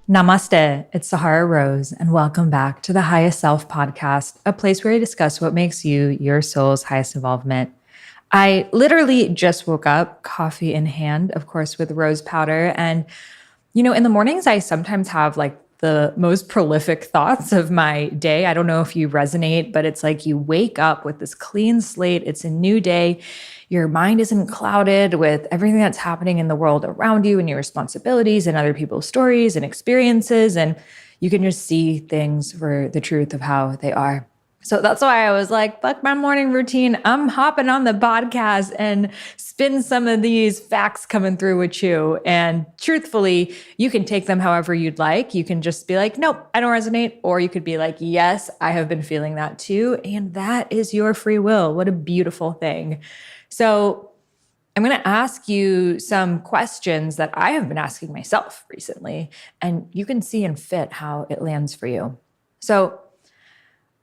Namaste, it's Sahara Rose, and welcome back to the Highest Self podcast, a place where I discuss what makes you your soul's highest involvement. I literally just woke up, coffee in hand, of course, with rose powder. And, in the mornings, I sometimes have like the most prolific thoughts of my day. I don't know if you resonate, but it's like you wake up with this clean slate. It's a new day. Your mind isn't clouded with everything that's happening in the world around you and your responsibilities and other people's stories and experiences. And you can just see things for the truth of how they are. So that's why I was like, fuck my morning routine. I'm hopping on the podcast and spin some of these facts coming through with you. And truthfully, you can take them however you'd like. You can just be like, nope, I don't resonate. Or you could be like, yes, I have been feeling that too. And that is your free will. What a beautiful thing. So I'm going to ask you some questions that I have been asking myself recently, and you can see and fit how it lands for you. So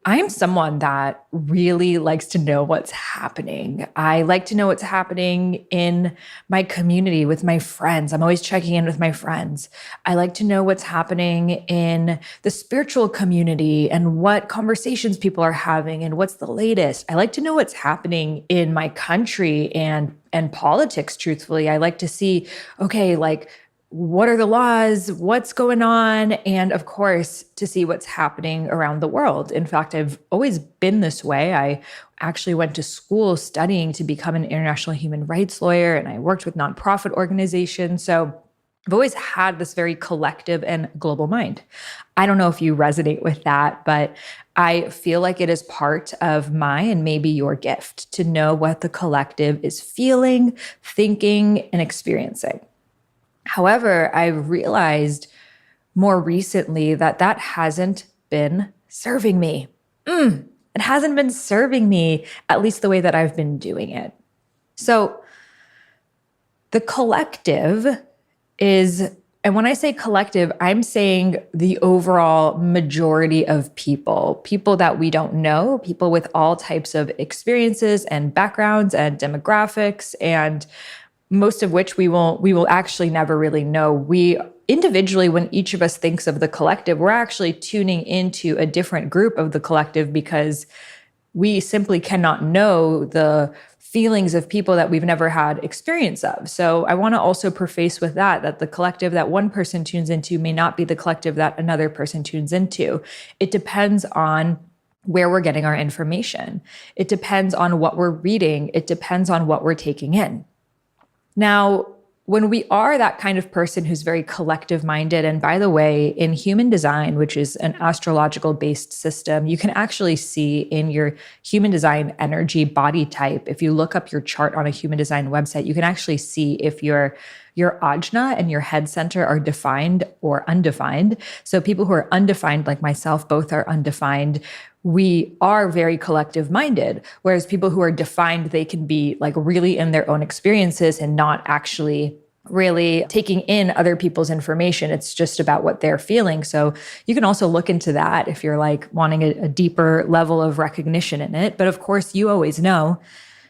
I'm someone that really likes to know what's happening. I like to know what's happening in my community with my friends. I'm always checking in with my friends. I like to know what's happening in the spiritual community and what conversations people are having and what's the latest. I like to know what's happening in my country and politics, truthfully. I like to see, okay, like, what are the laws? What's going on? And of course, to see what's happening around the world. In fact, I've always been this way. I actually went to school studying to become an international human rights lawyer, and I worked with nonprofit organizations. So I've always had this very collective and global mind. I don't know if you resonate with that, but I feel like it is part of my and maybe your gift to know what the collective is feeling, thinking, and experiencing. However, I realized more recently that hasn't been serving me. It hasn't been serving me, at least the way that I've been doing it. So the collective is, and when I say collective, I'm saying the overall majority of people that we don't know, people with all types of experiences and backgrounds and demographics, and most of which we will actually never really know. We individually, when each of us thinks of the collective, we're actually tuning into a different group of the collective because we simply cannot know the feelings of people that we've never had experience of. So I want to also preface with that the collective that one person tunes into may not be the collective that another person tunes into. It depends on where we're getting our information. It depends on what we're reading. It depends on what we're taking in. Now, when we are that kind of person who's very collective minded, and by the way, in human design, which is an astrological based system, you can actually see in your human design energy body type, if you look up your chart on a human design website, you can actually see if your ajna and your head center are defined or undefined. So people who are undefined, like myself, both are undefined. We are very collective minded, whereas people who are defined, they can be like really in their own experiences and not actually really taking in other people's information. It's just about what they're feeling. So you can also look into that if you're like wanting a deeper level of recognition in it. But of course, you always know.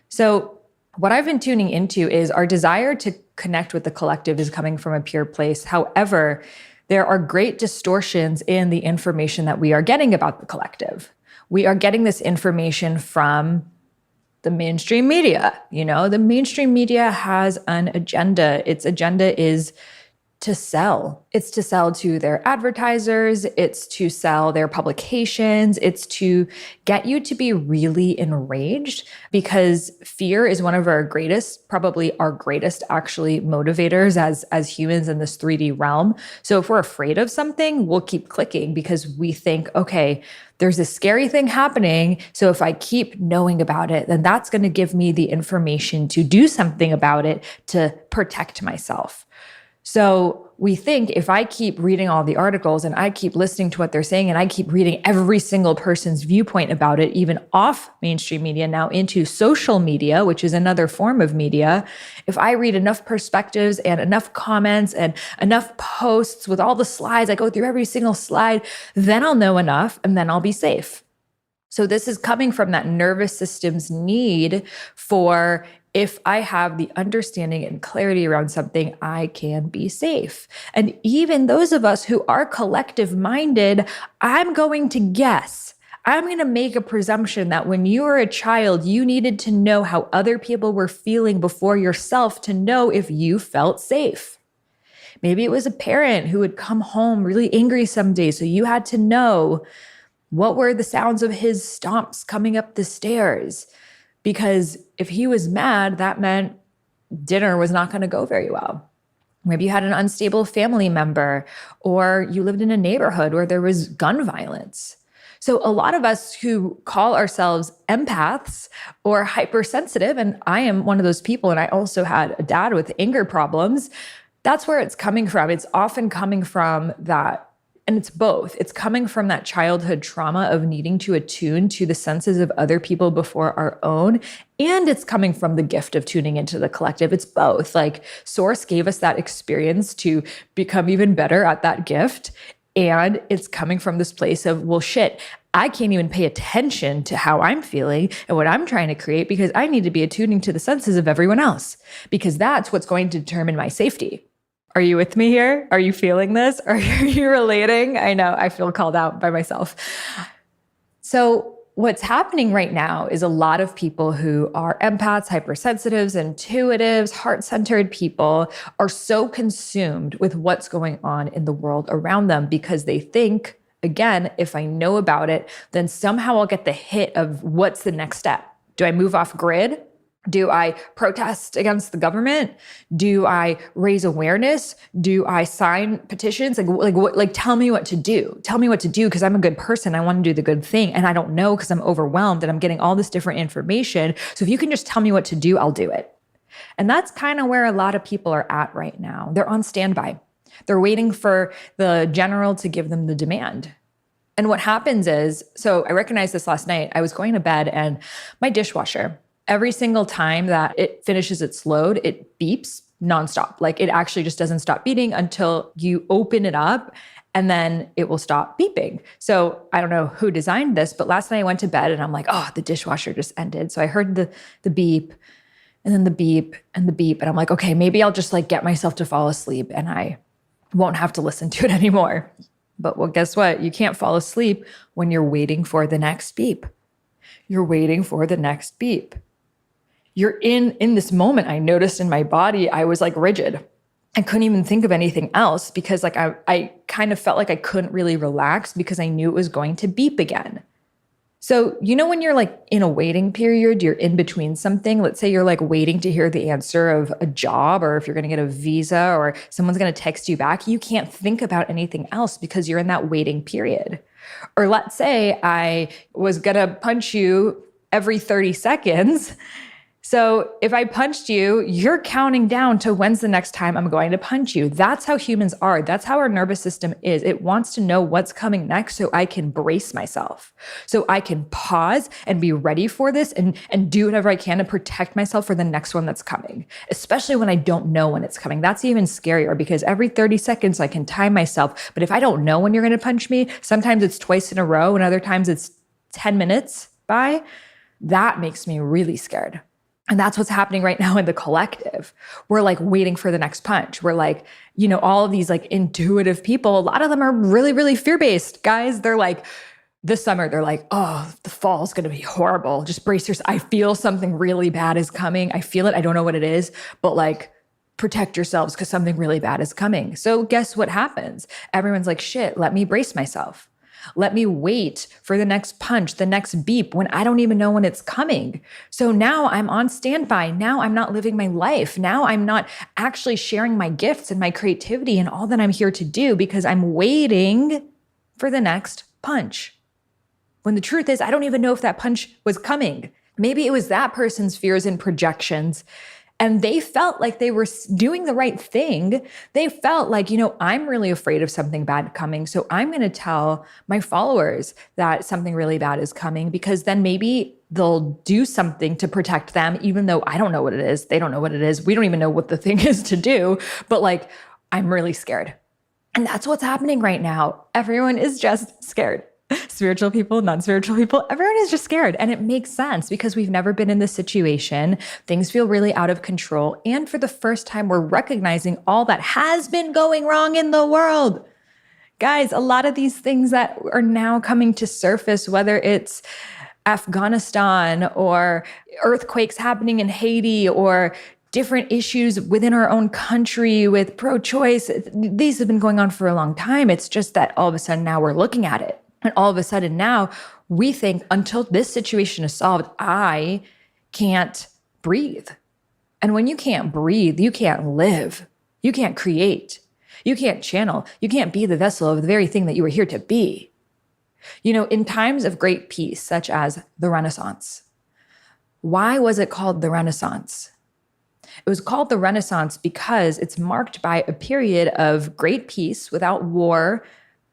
So what I've been tuning into is our desire to connect with the collective is coming from a pure place. However, there are great distortions in the information that we are getting about the collective. We are getting this information from the mainstream media. The mainstream media has an agenda. Its agenda is to sell. It's to sell to their advertisers. It's to sell their publications. It's to get you to be really enraged, because fear is one of our greatest, probably our greatest actually motivators as humans in this 3D realm. So if we're afraid of something, we'll keep clicking because we think, okay, there's this scary thing happening. So if I keep knowing about it, then that's going to give me the information to do something about it to protect myself. So we think if I keep reading all the articles and I keep listening to what they're saying and I keep reading every single person's viewpoint about it, even off mainstream media now into social media, which is another form of media, if I read enough perspectives and enough comments and enough posts with all the slides, I go through every single slide, then I'll know enough and then I'll be safe. So this is coming from that nervous system's need for, if I have the understanding and clarity around something, I can be safe. And even those of us who are collective minded, I'm going to guess. I'm going to make a presumption that when you were a child, you needed to know how other people were feeling before yourself to know if you felt safe. Maybe it was a parent who would come home really angry some days, so you had to know what were the sounds of his stomps coming up the stairs. Because if he was mad, that meant dinner was not going to go very well. Maybe you had an unstable family member, or you lived in a neighborhood where there was gun violence. So a lot of us who call ourselves empaths or hypersensitive, and I am one of those people, and I also had a dad with anger problems, that's where it's coming from. It's often coming from that. And it's both. It's coming from that childhood trauma of needing to attune to the senses of other people before our own. And it's coming from the gift of tuning into the collective. It's both. Like, Source gave us that experience to become even better at that gift. And it's coming from this place of, well, shit, I can't even pay attention to how I'm feeling and what I'm trying to create because I need to be attuning to the senses of everyone else, because that's what's going to determine my safety. Are you with me here? Are you feeling this? Are you relating? I know I feel called out by myself. So what's happening right now is a lot of people who are empaths, hypersensitives, intuitives, heart-centered people are so consumed with what's going on in the world around them because they think, again, if I know about it, then somehow I'll get the hit of what's the next step. Do I move off grid? Do I protest against the government? Do I raise awareness? Do I sign petitions? Tell me what to do. Tell me what to do because I'm a good person. I want to do the good thing. And I don't know because I'm overwhelmed and I'm getting all this different information. So if you can just tell me what to do, I'll do it. And that's kind of where a lot of people are at right now. They're on standby. They're waiting for the general to give them the demand. And what happens is, so I recognized this last night. I was going to bed and my dishwasher, every single time that it finishes its load, it beeps nonstop. Like, it actually just doesn't stop beating until you open it up, and then it will stop beeping. So I don't know who designed this, but last night I went to bed and I'm like, oh, the dishwasher just ended. So I heard the beep and then the beep and the beep. And I'm like, okay, maybe I'll just get myself to fall asleep and I won't have to listen to it anymore. But well, guess what? You can't fall asleep when you're waiting for the next beep. You're waiting for the next beep. You're in this moment. I noticed in my body, I was rigid. I couldn't even think of anything else because I kind of felt like I couldn't really relax because I knew it was going to beep again. So, when you're in a waiting period, you're in between something. Let's say you're waiting to hear the answer of a job, or if you're going to get a visa or someone's going to text you back, you can't think about anything else because you're in that waiting period. Or let's say I was going to punch you every 30 seconds. So if I punched you, you're counting down to when's the next time I'm going to punch you. That's how humans are. That's how our nervous system is. It wants to know what's coming next so I can brace myself. So I can pause and be ready for this and do whatever I can to protect myself for the next one that's coming, especially when I don't know when it's coming. That's even scarier because every 30 seconds I can time myself. But if I don't know when you're going to punch me, sometimes it's twice in a row and other times it's 10 minutes by, that makes me really scared. And that's what's happening right now in the collective. We're waiting for the next punch. We're all of these intuitive people, a lot of them are really, really fear-based guys. They're this summer, they're oh, the fall is going to be horrible. Just brace yourself. I feel something really bad is coming. I feel it. I don't know what it is, but protect yourselves because something really bad is coming. So guess what happens? Everyone's shit, let me brace myself. Let me wait for the next punch, the next beep when I don't even know when it's coming. So now I'm on standby. Now I'm not living my life. Now I'm not actually sharing my gifts and my creativity and all that I'm here to do because I'm waiting for the next punch. When the truth is, I don't even know if that punch was coming. Maybe it was that person's fears and projections. And they felt like they were doing the right thing. They felt I'm really afraid of something bad coming. So I'm going to tell my followers that something really bad is coming because then maybe they'll do something to protect them, even though I don't know what it is. They don't know what it is. We don't even know what the thing is to do. But I'm really scared. And that's what's happening right now. Everyone is just scared. Spiritual people, non-spiritual people, everyone is just scared. And it makes sense because we've never been in this situation. Things feel really out of control. And for the first time, we're recognizing all that has been going wrong in the world. Guys, a lot of these things that are now coming to surface, whether it's Afghanistan or earthquakes happening in Haiti or different issues within our own country with pro-choice, these have been going on for a long time. It's just that all of a sudden now we're looking at it. And all of a sudden now we think until this situation is solved, I can't breathe. And when you can't breathe, you can't live. You can't create. You can't channel. You can't be the vessel of the very thing that you were here to be. You know, in times of great peace, such as the Renaissance, why was it called the Renaissance? It was called the Renaissance because it's marked by a period of great peace without war,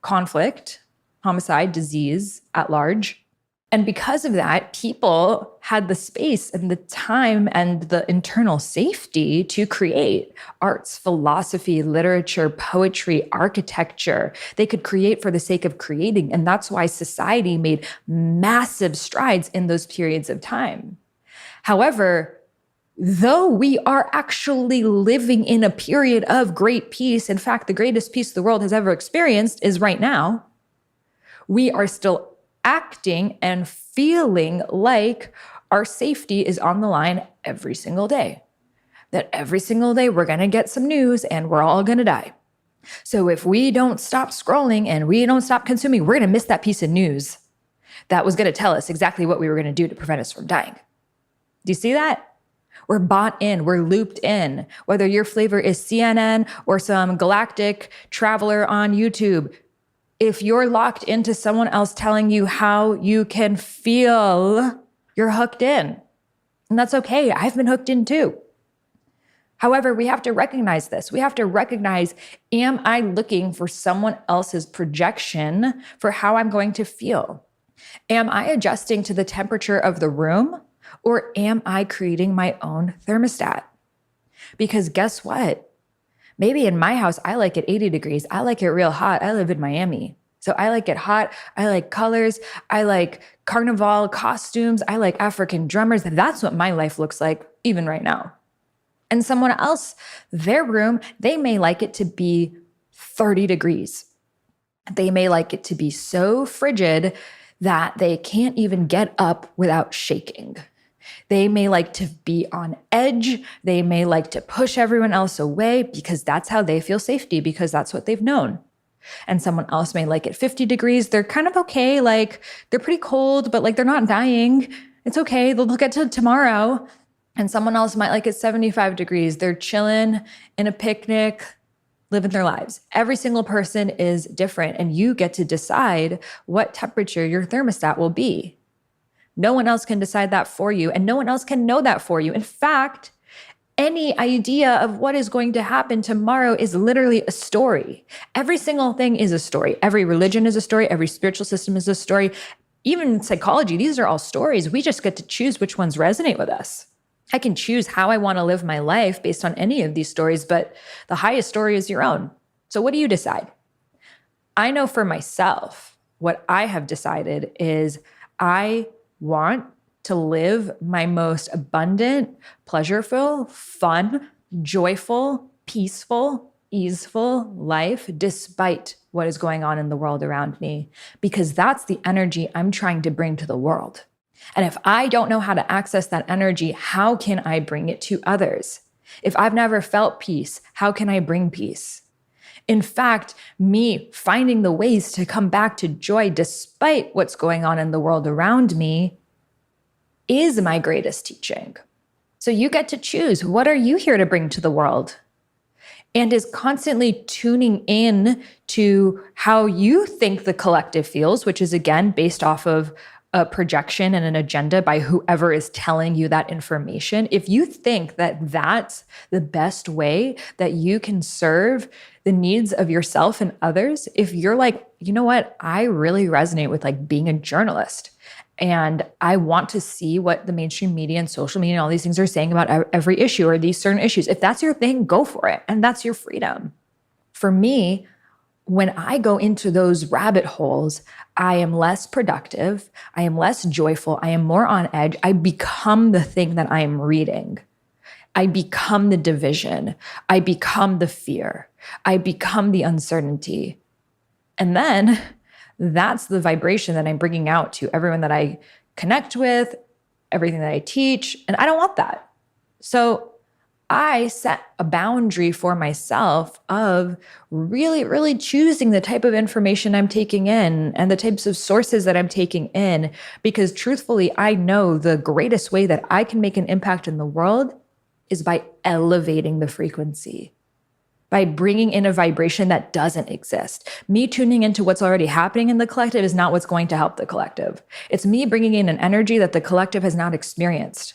conflict, homicide, disease at large. And because of that, people had the space and the time and the internal safety to create arts, philosophy, literature, poetry, architecture. They could create for the sake of creating. And that's why society made massive strides in those periods of time. However, though we are actually living in a period of great peace, in fact, the greatest peace the world has ever experienced is right now, we are still acting and feeling like our safety is on the line every single day. That every single day we're going to get some news and we're all going to die. So if we don't stop scrolling and we don't stop consuming, we're going to miss that piece of news that was going to tell us exactly what we were going to do to prevent us from dying. Do you see that? We're bought in, we're looped in. Whether your flavor is CNN or some galactic traveler on YouTube, if you're locked into someone else telling you how you can feel, you're hooked in. And that's okay. I've been hooked in too. However, we have to recognize this. We have to recognize, am I looking for someone else's projection for how I'm going to feel? Am I adjusting to the temperature of the room, or am I creating my own thermostat? Because guess what? Maybe in my house, I like it 80 degrees. I like it real hot. I live in Miami. So I like it hot. I like colors. I like carnival costumes. I like African drummers. That's what my life looks like even right now. And someone else, their room, they may like it to be 30 degrees. They may like it to be so frigid that they can't even get up without shaking. They may like to be on edge. They may like to push everyone else away because that's how they feel safety, because that's what they've known. And someone else may like it 50 degrees. They're kind of okay. Like they're pretty cold, but like they're not dying. It's okay. They'll get to tomorrow. And someone else might like it 75 degrees. They're chilling in a picnic, living their lives. Every single person is different, and you get to decide what temperature your thermostat will be. No one else can decide that for you, and no one else can know that for you. In fact, any idea of what is going to happen tomorrow is literally a story. Every single thing is a story. Every religion is a story. Every spiritual system is a story. Even psychology, these are all stories. We just get to choose which ones resonate with us. I can choose how I want to live my life based on any of these stories, but the highest story is your own. So what do you decide? I know for myself, what I have decided is I want to live my most abundant, pleasureful, fun, joyful, peaceful, easeful life despite what is going on in the world around me, because that's the energy I'm trying to bring to the world. And if I don't know how to access that energy, how can I bring it to others? If I've never felt peace, how can I bring peace? In fact, me finding the ways to come back to joy despite what's going on in the world around me is my greatest teaching. So you get to choose, what are you here to bring to the world? And is constantly tuning in to how you think the collective feels, which is again based off of a projection and an agenda by whoever is telling you that information. If you think that that's the best way that you can serve the needs of yourself and others, if you're like, you know what, I really resonate with like being a journalist, and I want to see what the mainstream media and social media and all these things are saying about every issue or these certain issues. If that's your thing, go for it. And that's your freedom. For me, when I go into those rabbit holes, I am less productive. I am less joyful. I am more on edge. I become the thing that I am reading. I become the division. I become the fear. I become the uncertainty. And then that's the vibration that I'm bringing out to everyone that I connect with, everything that I teach. And I don't want that. So I set a boundary for myself of really, really choosing the type of information I'm taking in and the types of sources that I'm taking in, because truthfully, I know the greatest way that I can make an impact in the world is by elevating the frequency, by bringing in a vibration that doesn't exist. Me tuning into what's already happening in the collective is not what's going to help the collective. It's me bringing in an energy that the collective has not experienced,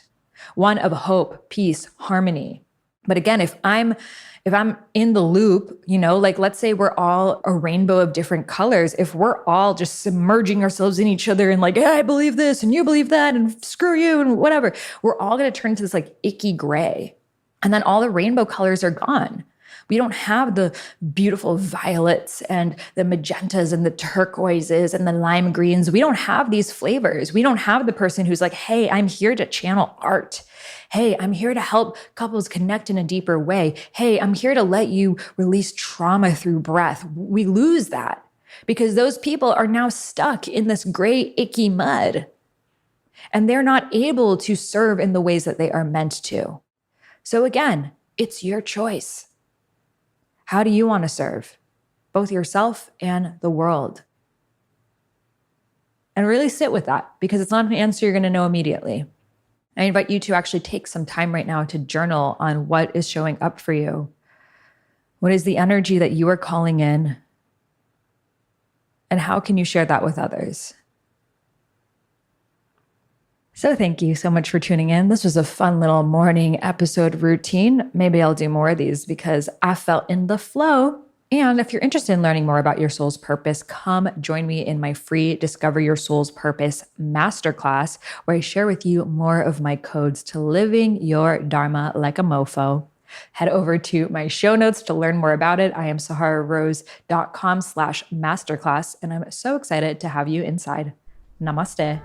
one of hope, peace, harmony. But again, if I'm in the loop, like let's say we're all a rainbow of different colors. If we're all just submerging ourselves in each other and like, hey, I believe this and you believe that and screw you and whatever, we're all going to turn into this like icky gray. And then all the rainbow colors are gone. We don't have the beautiful violets and the magentas and the turquoises and the lime greens. We don't have these flavors. We don't have the person who's like, hey, I'm here to channel art. Hey, I'm here to help couples connect in a deeper way. Hey, I'm here to let you release trauma through breath. We lose that because those people are now stuck in this gray, icky mud. And they're not able to serve in the ways that they are meant to. So again, it's your choice. How do you want to serve? Both yourself and the world. And really sit with that, because it's not an answer you're going to know immediately. I invite you to actually take some time right now to journal on what is showing up for you. What is the energy that you are calling in? And how can you share that with others? So thank you so much for tuning in. This was a fun little morning episode routine. Maybe I'll do more of these because I felt in the flow. And if you're interested in learning more about your soul's purpose, come join me in my free Discover Your Soul's Purpose Masterclass, where I share with you more of my codes to living your Dharma like a mofo. Head over to my show notes to learn more about it. I am sahararose.com/masterclass, and I'm so excited to have you inside. Namaste.